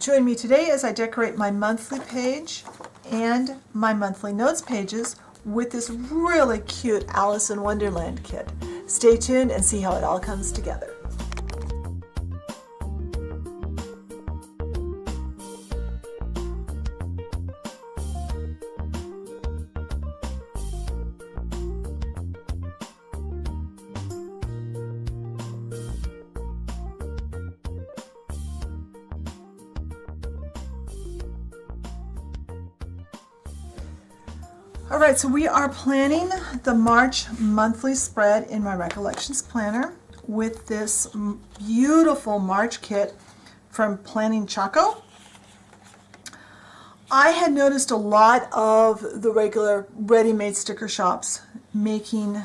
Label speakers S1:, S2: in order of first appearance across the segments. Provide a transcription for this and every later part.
S1: Join me today as I decorate my monthly page and my monthly notes pages with this really cute Alice in Wonderland kit. Stay tuned and see how it all comes together. All right, so we are planning the March monthly spread in my Recollections Planner with this beautiful March kit from Planning Choco. I had noticed a lot of the regular ready-made sticker shops making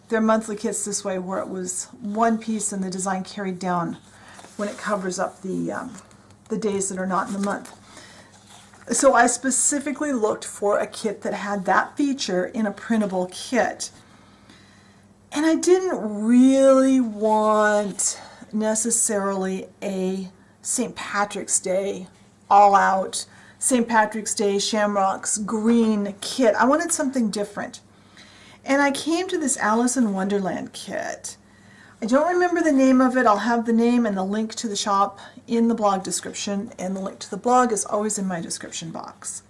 S1: their monthly kits this way, where it was one piece and the design carried down when it covers up the days that are not in the month. So I specifically looked for a kit that had that feature in a printable kit. And I didn't really want necessarily a St. Patrick's Day all-out St. Patrick's Day Shamrocks green kit. I wanted something different. And I came to this Alice in Wonderland kit. I don't remember the name of it. I'll have the name and the link to the shop in the blog description, and the link to the blog is always in my description box.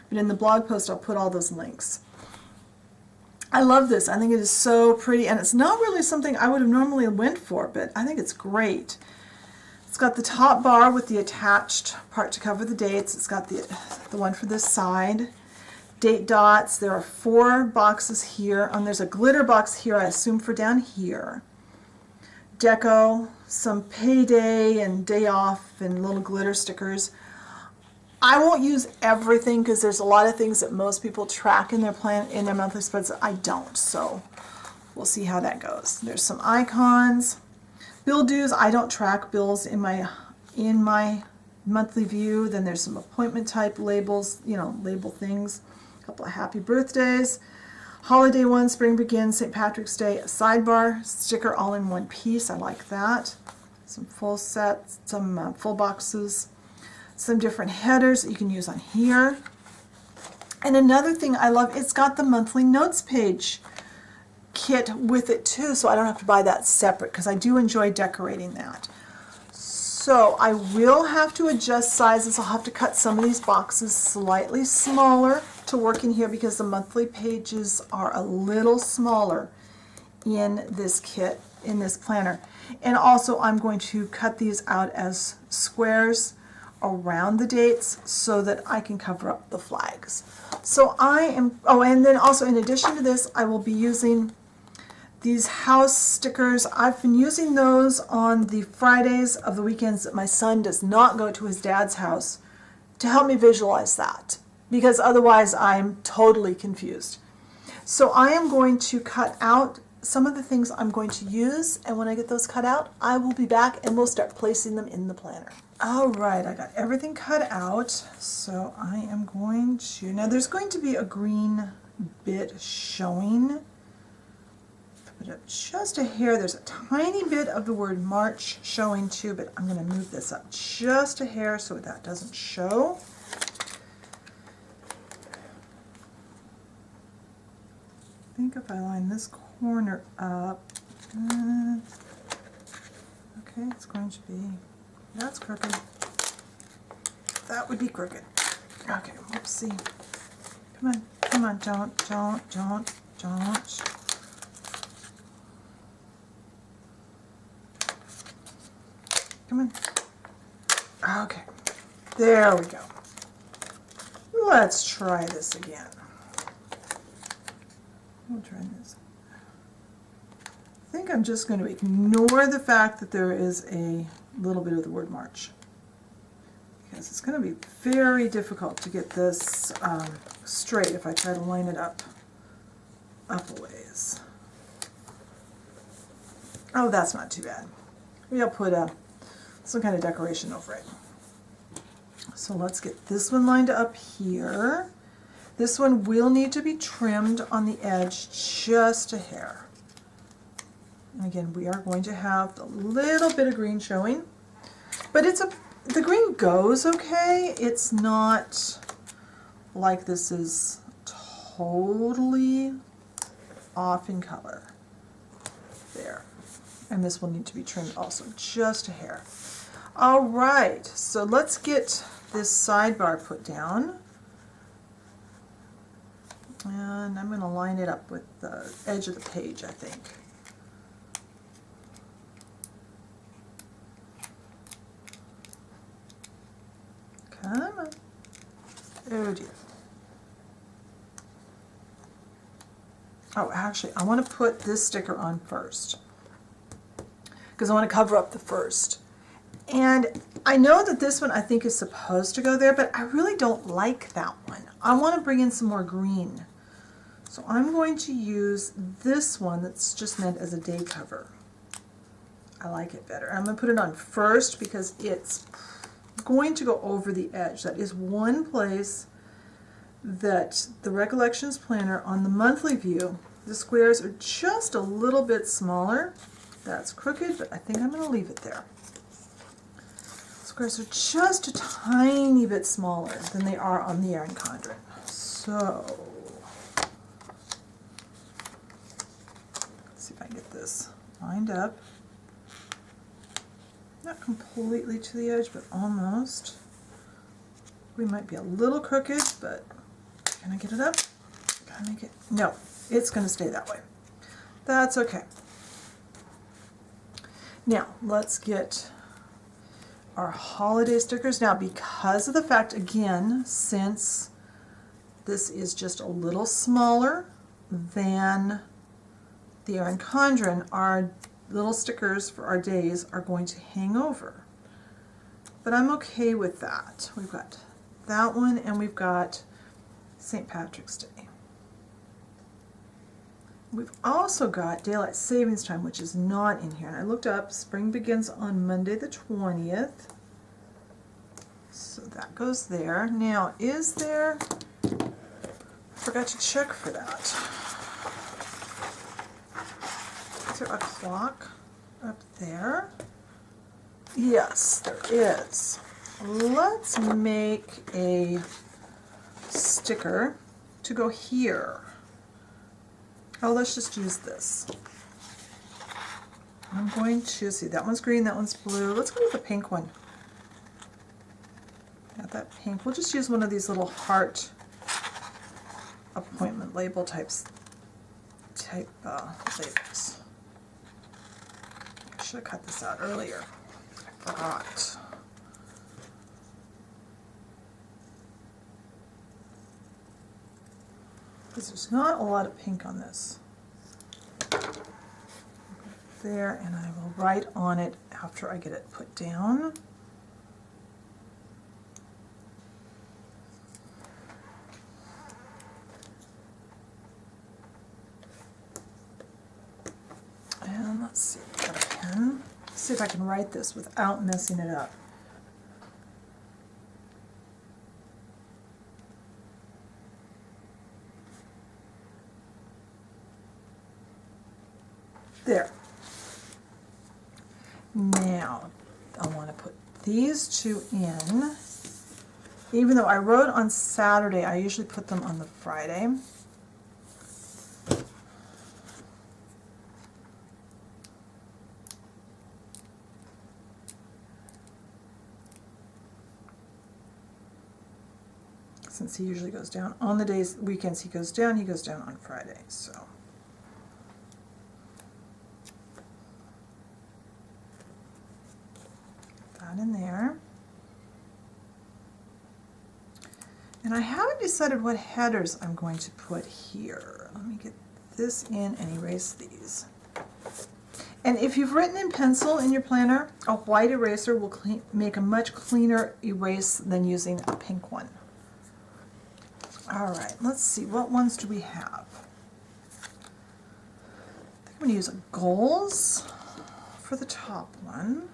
S1: But in the blog post, I'll put all those links. I love this. I think it is so pretty, and it's not really something I would have normally went for, but I think it's great. It's got the top bar with the attached part to cover the dates. It's got the one for this side. Date dots. There are 4 boxes here, and there's a glitter box here, I assume, for down here. Deco, some payday and day off and little glitter stickers. I won't use everything because there's a lot of things that most people track in their monthly spreads that I don't, so we'll see how that goes. There's some icons. Bill dues, I don't track bills in my monthly view. Then there's some appointment type labels, label things. A couple of happy birthdays. Holiday one, spring begins, St. Patrick's Day, a sidebar sticker all in one piece. I like that. Some full sets, some full boxes, some different headers that you can use on here. And another thing I love, it's got the monthly notes page kit with it too, so I don't have to buy that separate because I do enjoy decorating that. So I will have to adjust sizes. I'll have to cut some of these boxes slightly smaller to work in here because the monthly pages are a little smaller in this kit, in this planner. And also I'm going to cut these out as squares around the dates so that I can cover up the flags. So and then also in addition to this, I will be using these house stickers. I've been using those on the Fridays of the weekends that my son does not go to his dad's house to help me visualize that, because otherwise I'm totally confused. So I am going to cut out some of the things I'm going to use, and when I get those cut out, I will be back and we'll start placing them in the planner. All right, I got everything cut out, so I am going to, now there's going to be a green bit showing. Put up just a hair. There's a tiny bit of the word March showing too, but I'm going to move this up just a hair so that doesn't show. I think if I line this corner up, okay, it's going to be, that's crooked. That would be crooked. Okay, whoopsie. Come on, don't. Come on. Okay, there we go. Let's try this again. We'll try this. I think I'm just going to ignore the fact that there is a little bit of the word March, because it's going to be very difficult to get this straight if I try to line it up a ways. Oh, that's not too bad. Maybe I'll put some kind of decoration over it. So let's get this one lined up here. This one will need to be trimmed on the edge just a hair. And again, we are going to have a little bit of green showing, but it's the green goes okay. It's not like this is totally off in color. There. And this will need to be trimmed also, just a hair. All right, so let's get this sidebar put down. And I'm going to line it up with the edge of the page, I think. Come on. Oh dear. Oh, actually, I want to put this sticker on first, because I want to cover up the first. And I know that this one I think is supposed to go there, but I really don't like that one. I want to bring in some more green. So I'm going to use this one that's just meant as a day cover. I like it better. I'm going to put it on first because it's going to go over the edge. That is one place that the Recollections Planner on the monthly view, the squares are just a little bit smaller. That's crooked, but I think I'm going to leave it there. Squares are just a tiny bit smaller than they are on the Erin Condren. So, let's see if I can get this lined up. Not completely to the edge, but almost. We might be a little crooked, but can I get it up? Can I make it? No, it's going to stay that way. That's okay. Now, let's get our holiday stickers. Now, because of the fact, again, since this is just a little smaller than the Erin Condren, our little stickers for our days are going to hang over. But I'm okay with that. We've got that one, and we've got St. Patrick's Day. We've also got Daylight Savings Time, which is not in here. And I looked up, spring begins on Monday the 20th. So that goes there. Now, is there, I forgot to check for that. Is there a clock up there? Yes, there is. Let's make a sticker to go here. Oh, let's just use this. I'm going to see, that one's green, that one's blue. Let's go with the pink one. Got that pink. We'll just use one of these little heart appointment label labels. I should have cut this out earlier. I forgot. Because there's not a lot of pink on this. There, and I will write on it after I get it put down. And let's see, got a pen. Let's see if I can write this without messing it up. There. Now, I want to put these two in. Even though I wrote on Saturday, I usually put them on the Friday. Since he usually goes down on the days, weekends he goes down on Friday, so. That in there. And I haven't decided what headers I'm going to put here. Let me get this in and erase these. And if you've written in pencil in your planner, a white eraser will make a much cleaner erase than using a pink one. All right, let's see, what ones do we have? I think I'm going to use a goals for the top one.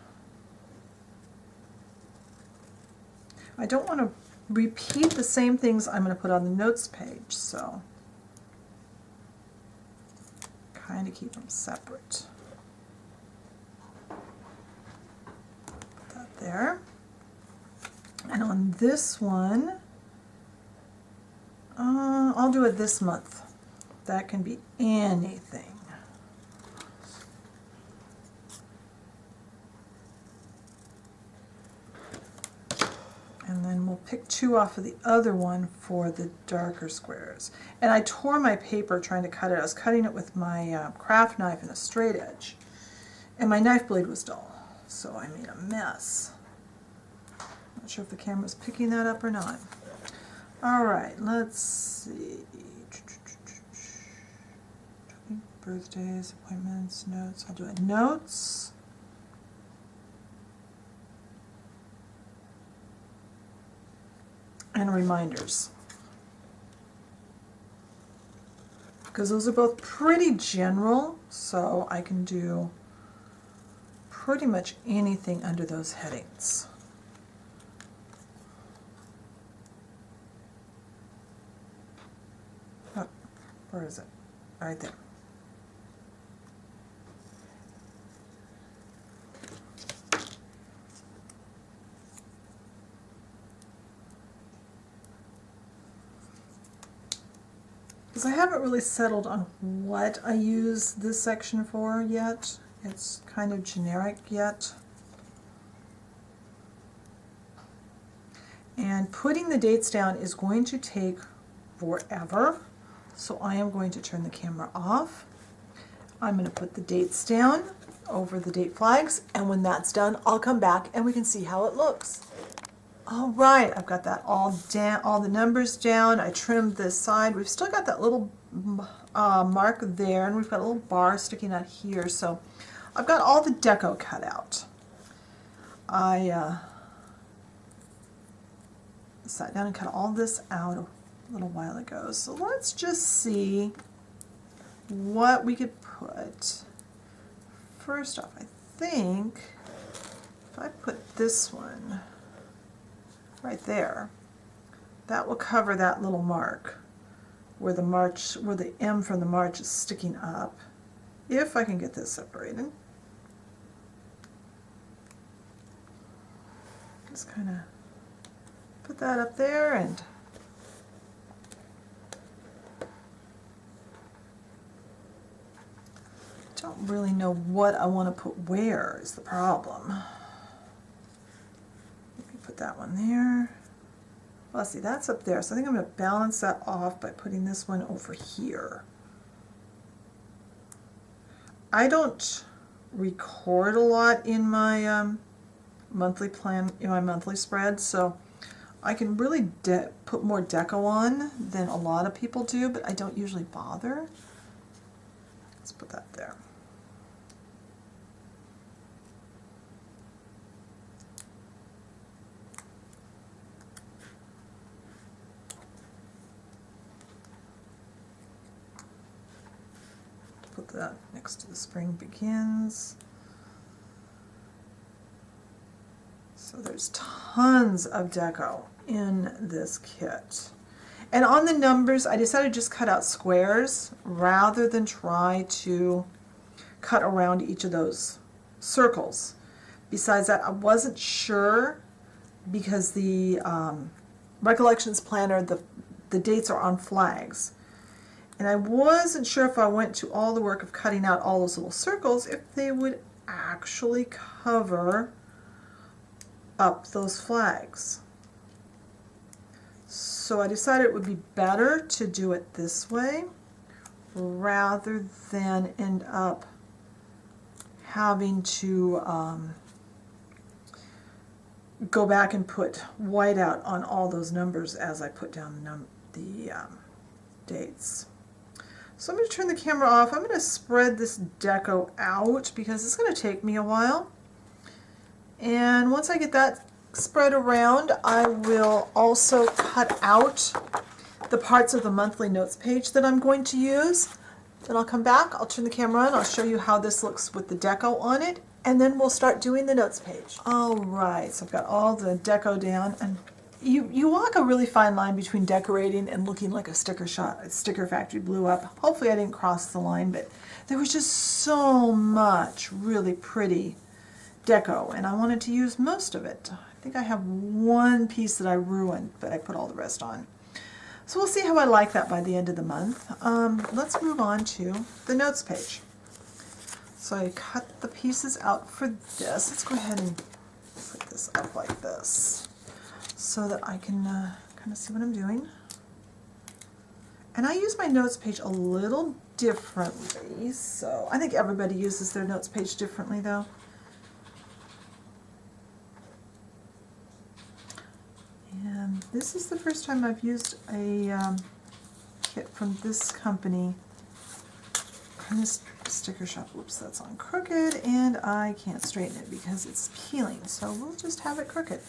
S1: I don't want to repeat the same things I'm going to put on the notes page, so kind of keep them separate. Put that there. And on this one, I'll do it this month. That can be anything. And then we'll pick 2 off of the other one for the darker squares. And I tore my paper trying to cut it. I was cutting it with my craft knife and a straight edge. And my knife blade was dull, so I made a mess. Not sure if the camera's picking that up or not. All right, let's see. Birthdays, appointments, notes. I'll do it. Notes. And reminders. Because those are both pretty general, so I can do pretty much anything under those headings. Oh, where is it? Right there. Because I haven't really settled on what I use this section for yet. It's kind of generic yet. And putting the dates down is going to take forever, so I am going to turn the camera off. I'm going to put the dates down over the date flags, and when that's done, I'll come back and we can see how it looks. All right, I've got that all down, all the numbers down. I trimmed this side. We've still got that little mark there, and we've got a little bar sticking out here. So I've got all the deco cut out. I sat down and cut all this out a little while ago. So let's just see what we could put. First off, I think if I put this one right there, that will cover that little mark where the M from the March is sticking up. If I can get this separated. Just kind of put that up there, and don't really know what I want to put where is the problem. Maybe put that one there. Well, see, that's up there, so I think I'm going to balance that off by putting this one over here. I don't record a lot in my monthly plan, in my monthly spread, so I can really put more deco on than a lot of people do, but I don't usually bother. Let's put that there. Put that next to the spring begins. So there's tons of deco in this kit. And on the numbers, I decided to just cut out squares rather than try to cut around each of those circles. Besides that, I wasn't sure because the Recollections Planner, the dates are on flags. And I wasn't sure if I went to all the work of cutting out all those little circles, if they would actually cover up those flags. So I decided it would be better to do it this way rather than end up having to go back and put white out on all those numbers as I put down the dates. So I'm going to turn the camera off. I'm going to spread this deco out because it's going to take me a while. And once I get that spread around, I will also cut out the parts of the monthly notes page that I'm going to use. Then I'll come back, I'll turn the camera on, I'll show you how this looks with the deco on it, and then we'll start doing the notes page. Alright, so I've got all the deco down, and you walk a really fine line between decorating and looking like a sticker factory blew up. Hopefully I didn't cross the line, but there was just so much really pretty deco, and I wanted to use most of it. think I have one piece that I ruined, but I put all the rest on. So we'll see how I like that by the end of the month. Let's move on to the notes page. So I cut the pieces out for this. Let's go ahead and put this up like this so that I can kind of see what I'm doing. And I use my notes page a little differently, so I think everybody uses their notes page differently though. And this is the first time I've used a kit from this company. And this sticker shop, oops, that's on crooked, and I can't straighten it because it's peeling, so we'll just have it crooked.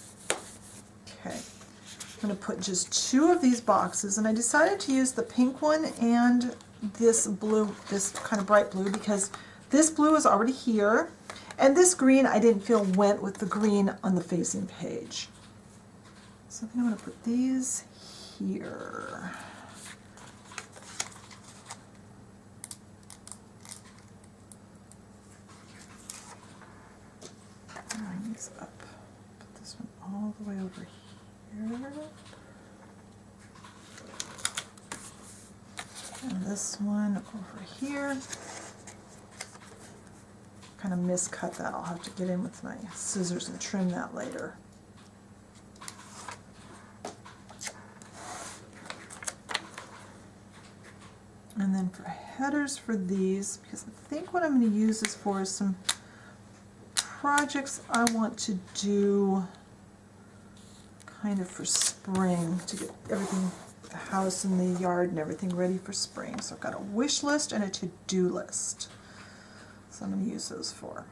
S1: Okay, I'm going to put just 2 of these boxes, and I decided to use the pink one and this blue, this kind of bright blue, because this blue is already here, and this green I didn't feel went with the green on the facing page. So I think I'm going to put these here. Line these up. Put this one all the way over here. And this one over here. Kind of miscut that. I'll have to get in with my scissors and trim that later. And then for headers for these, because I think what I'm going to use this for is some projects I want to do kind of for spring, to get everything, the house and the yard and everything ready for spring. So I've got a wish list and a to-do list. So I'm going to use those for.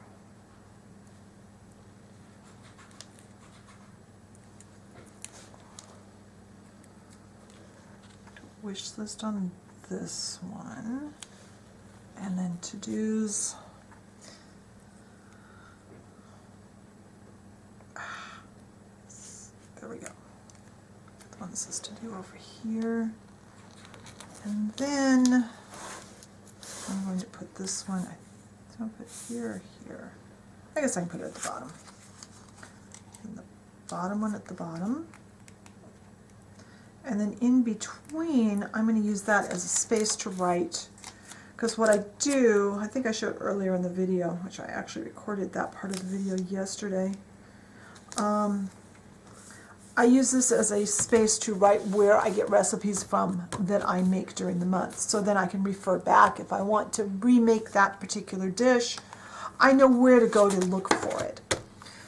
S1: Wish list on this one, and then to-dos. There we go. The one that says to-do over here. And then I'm going to put this one, I don't put here or here. I guess I can put it at the bottom. And the bottom one at the bottom. And then in between, I'm going to use that as a space to write, because what I do, I think I showed earlier in the video, which I actually recorded that part of the video yesterday, I use this as a space to write where I get recipes from that I make during the month. So then I can refer back if I want to remake that particular dish. I know where to go to look for it.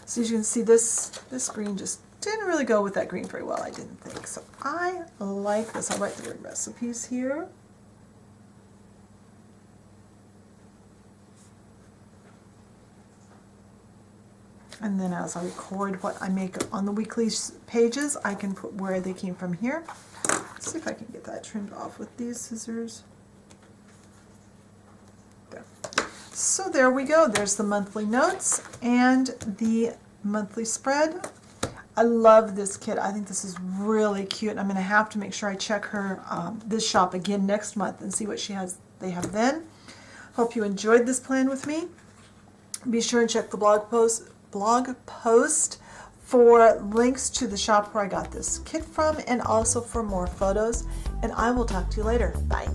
S1: So as you can see, this green just didn't really go with that green very well, I didn't think. So I like this. I'll write the word recipes here. And then as I record what I make on the weekly pages, I can put where they came from here. Let's see if I can get that trimmed off with these scissors. There. So there we go. There's the monthly notes and the monthly spread. I love this kit. I think this is really cute. I'm going to have to make sure I check her this shop again next month and see what they have then. Hope you enjoyed this plan with me. Be sure and check the blog post for links to the shop where I got this kit from, and also for more photos. And I will talk to you later. Bye.